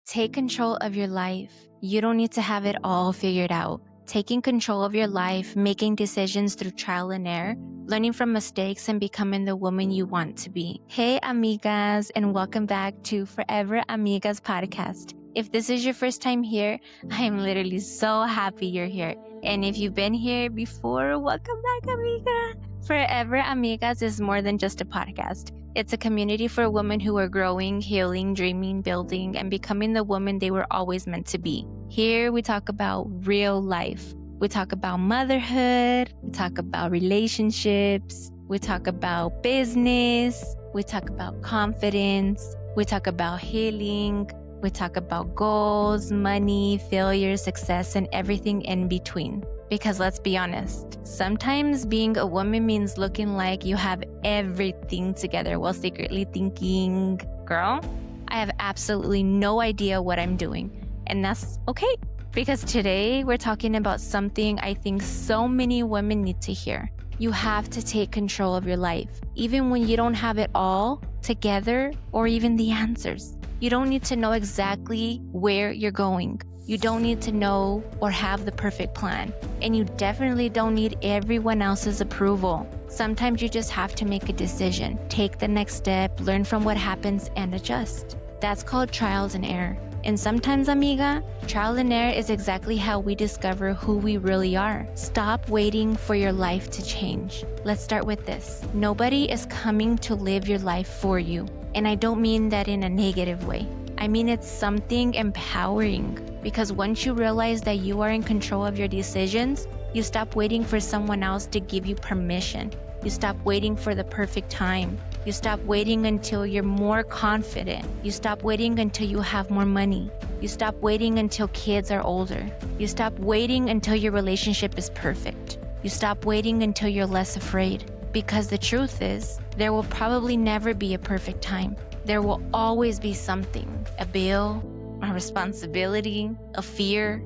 Take control of your life. You don't need to have it all figured out. Taking control of your life, making decisions through trial and error, learning from mistakes, and becoming the woman you want to be. Hey, amigas, and welcome back to Forever Amigas Podcast. If this is your first time here, I am literally so happy you're here. And if you've been here before, welcome back, amiga. Forever Amigas is more than just a podcast. It's a community for women who are growing, healing, dreaming, building, and becoming the woman they were always meant to be. Here we talk about real life. We talk about motherhood. We talk about relationships. We talk about business. We talk about confidence. We talk about healing. We talk about goals, money, failure, success, and everything in between. Because let's be honest, sometimes being a woman means looking like you have everything together while secretly thinking, girl, I have absolutely no idea what I'm doing. And that's okay. Because today we're talking about something I think so many women need to hear. You have to take control of your life, even when you don't have it all together or even the answers. You don't need to know exactly where you're going. You don't need to know or have the perfect plan. And you definitely don't need everyone else's approval. Sometimes you just have to make a decision, take the next step, learn from what happens, and adjust. That's called trials and error. And sometimes, amiga, trial and error is exactly how we discover who we really are. Stop waiting for your life to change. Let's start with this. Nobody is coming to live your life for you. And I don't mean that in a negative way. I mean it's something empowering. Because once you realize that you are in control of your decisions, you stop waiting for someone else to give you permission. You stop waiting for the perfect time. You stop waiting until you're more confident. You stop waiting until you have more money. You stop waiting until kids are older. You stop waiting until your relationship is perfect. You stop waiting until you're less afraid. Because the truth is, there will probably never be a perfect time. There will always be something, a bill, a responsibility, a fear,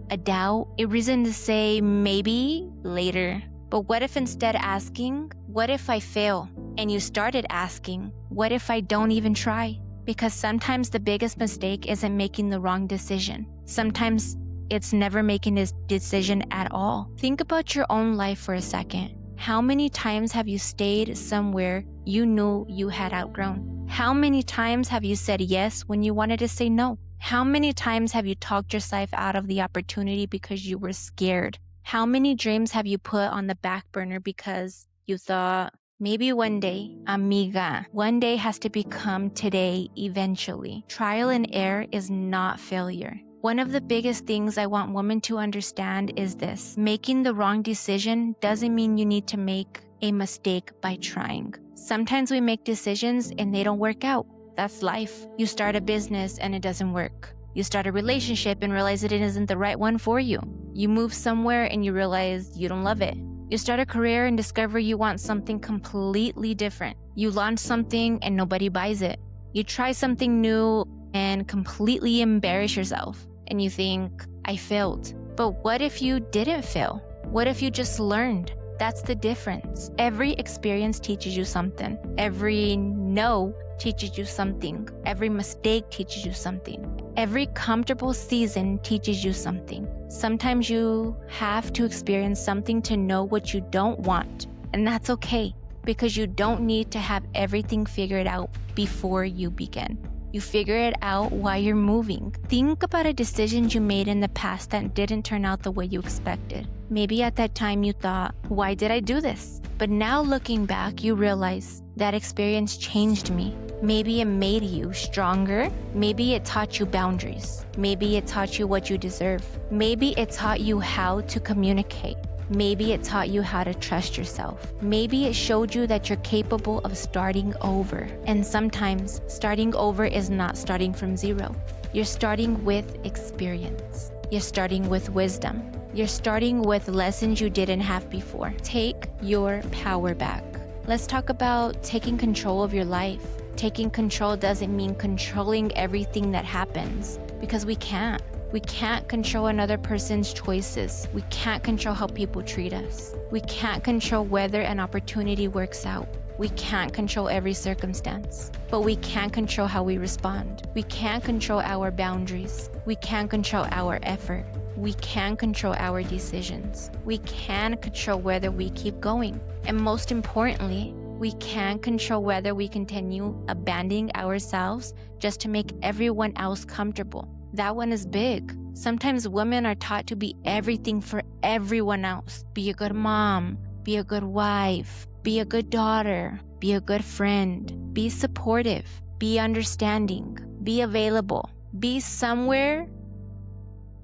a doubt, a reason to say maybe later. But what if instead asking, what if I fail? And you started asking, what if I don't even try? Because sometimes the biggest mistake isn't making the wrong decision. Sometimes it's never making this decision at all. Think about your own life for a second. How many times have you stayed somewhere you knew you had outgrown? How many times have you said yes when you wanted to say no? How many times have you talked yourself out of the opportunity because you were scared? How many dreams have you put on the back burner because you thought, maybe one day, amiga, one day has to become today eventually? Trial and error is not failure. One of the biggest things I want women to understand is this. Making the wrong decision doesn't mean you need to make a mistake by trying. Sometimes we make decisions and they don't work out. That's life. You start a business and it doesn't work. You start a relationship and realize that it isn't the right one for you. You move somewhere and you realize you don't love it. You start a career and discover you want something completely different. You launch something and nobody buys it. You try something new and completely embarrass yourself. And you think, I failed. But what if you didn't fail? What if you just learned? That's the difference. Every experience teaches you something. Every no teaches you something. Every mistake teaches you something. Every comfortable season teaches you something. Sometimes you have to experience something to know what you don't want. And that's okay, because you don't need to have everything figured out before you begin. You figure it out while you're moving. Think about a decision you made in the past that didn't turn out the way you expected. Maybe at that time you thought, why did I do this? But now looking back, you realize that experience changed me. Maybe it made you stronger. Maybe it taught you boundaries. Maybe it taught you what you deserve. Maybe it taught you how to communicate. Maybe it taught you how to trust yourself. Maybe it showed you that you're capable of starting over. And sometimes starting over is not starting from zero. You're starting with experience. You're starting with wisdom. You're starting with lessons you didn't have before. Take your power back. Let's talk about taking control of your life. Taking control doesn't mean controlling everything that happens, because we can't. We can't control another person's choices. We can't control how people treat us. We can't control whether an opportunity works out. We can't control every circumstance, but we can control how we respond. We can control our boundaries. We can control our effort. We can control our decisions. We can control whether we keep going. And most importantly, we can control whether we continue abandoning ourselves just to make everyone else comfortable. That one is big. Sometimes women are taught to be everything for everyone else. Be a good mom, be a good wife, be a good daughter, be a good friend, be supportive, be understanding, be available, be somewhere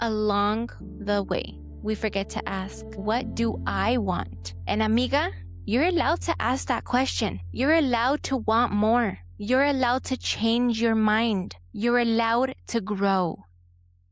along the way. We forget to ask, what do I want? And amiga, you're allowed to ask that question. You're allowed to want more. You're allowed to change your mind. You're allowed to grow.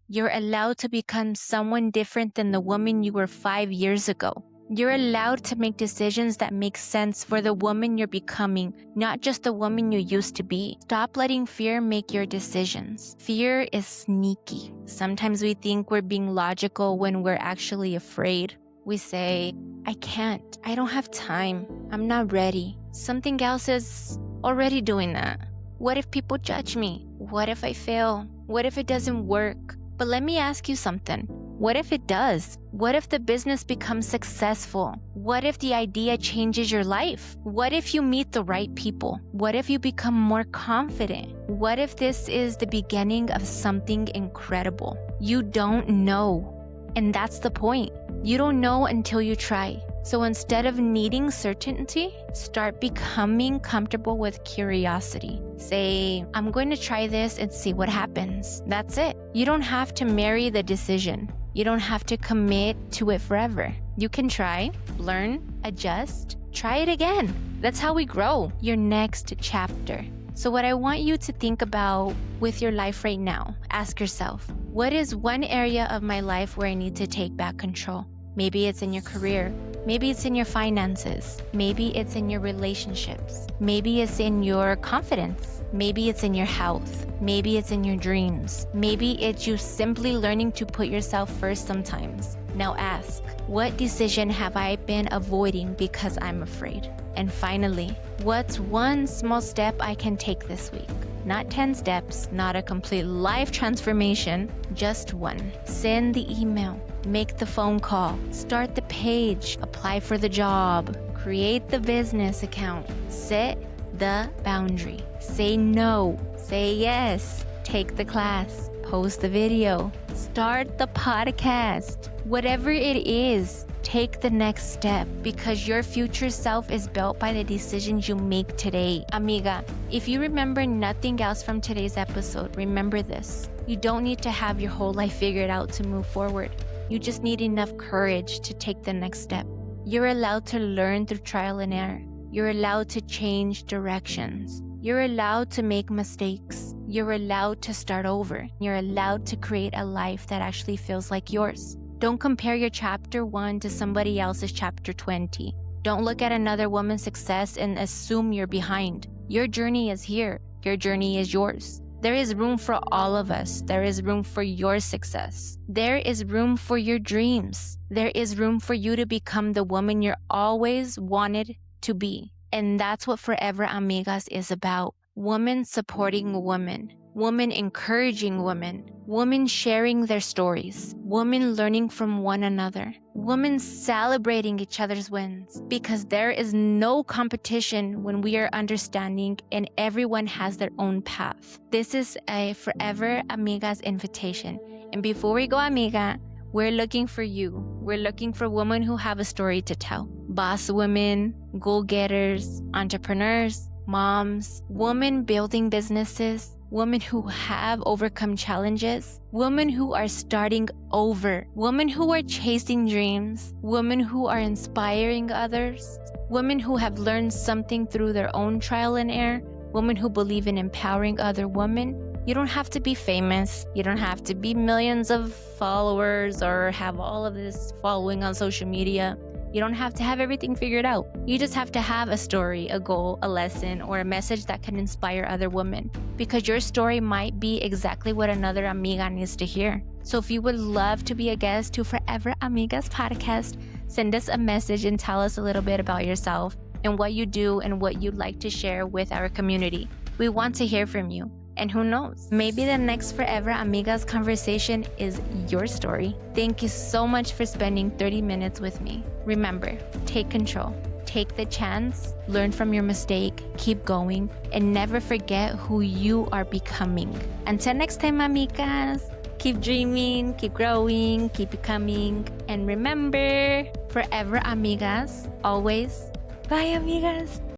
You're allowed to become someone different than the woman you were 5 years ago. You're allowed to make decisions that make sense for the woman you're becoming, not just the woman you used to be. Stop letting fear make your decisions. Fear is sneaky. Sometimes we think we're being logical when we're actually afraid. We say, I can't. I don't have time. I'm not ready. Something else is already doing that. What if people judge me? What if I fail? What if it doesn't work? But let me ask you something. What if it does? What if the business becomes successful? What if the idea changes your life? What if you meet the right people? What if you become more confident? What if this is the beginning of something incredible? You don't know. And that's the point. You don't know until you try. So instead of needing certainty, start becoming comfortable with curiosity. Say, I'm going to try this and see what happens. That's it. You don't have to marry the decision. You don't have to commit to it forever. You can try, learn, adjust, try it again. That's how we grow. Your next chapter. So what I want you to think about with your life right now, ask yourself, what is one area of my life where I need to take back control? Maybe it's in your career. Maybe it's in your finances. Maybe it's in your relationships. Maybe it's in your confidence. Maybe it's in your health. Maybe it's in your dreams. Maybe it's you simply learning to put yourself first sometimes. Now ask, what decision have I been avoiding because I'm afraid? And finally, what's one small step I can take this week? Not 10 steps, not a complete life transformation, just one. Send the email, make the phone call, start the page, apply for the job, create the business account, set the boundary, say no, say yes, take the class, post the video, start the podcast. Whatever it is, take the next step because your future self is built by the decisions you make today. Amiga, if you remember nothing else from today's episode, remember this. You don't need to have your whole life figured out to move forward. You just need enough courage to take the next step. You're allowed to learn through trial and error. You're allowed to change directions. You're allowed to make mistakes. You're allowed to start over. You're allowed to create a life that actually feels like yours. Don't compare your chapter 1 to somebody else's chapter 20. Don't look at another woman's success and assume you're behind. Your journey is here. Your journey is yours. There is room for all of us. There is room for your success. There is room for your dreams. There is room for you to become the woman you're always wanted to be. And that's what Forever Amigas is about. Women supporting women. Women encouraging women. Women sharing their stories. Women learning from one another. Women celebrating each other's wins. Because there is no competition when we are understanding and everyone has their own path. This is a Forever Amigas invitation. And before we go, amiga, we're looking for you. We're looking for women who have a story to tell. Boss women, go-getters, entrepreneurs, moms, women building businesses, women who have overcome challenges, women who are starting over, women who are chasing dreams, women who are inspiring others, women who have learned something through their own trial and error, women who believe in empowering other women. You don't have to be famous. You don't have to be millions of followers or have all of this following on social media. You don't have to have everything figured out. You just have to have a story, a goal, a lesson, or a message that can inspire other women. Because your story might be exactly what another amiga needs to hear. So if you would love to be a guest to Forever Amigas Podcast, send us a message and tell us a little bit about yourself. and what you do and what you'd like to share with our community. We want to hear from you. And who knows, maybe the next Forever Amigas conversation is your story. Thank you so much for spending 30 minutes with me. Remember, take control. Take the chance, learn from your mistake, keep going, and never forget who you are becoming. Until next time, amigas, keep dreaming, keep growing, keep becoming, and remember, forever amigas, always. Bye, amigas.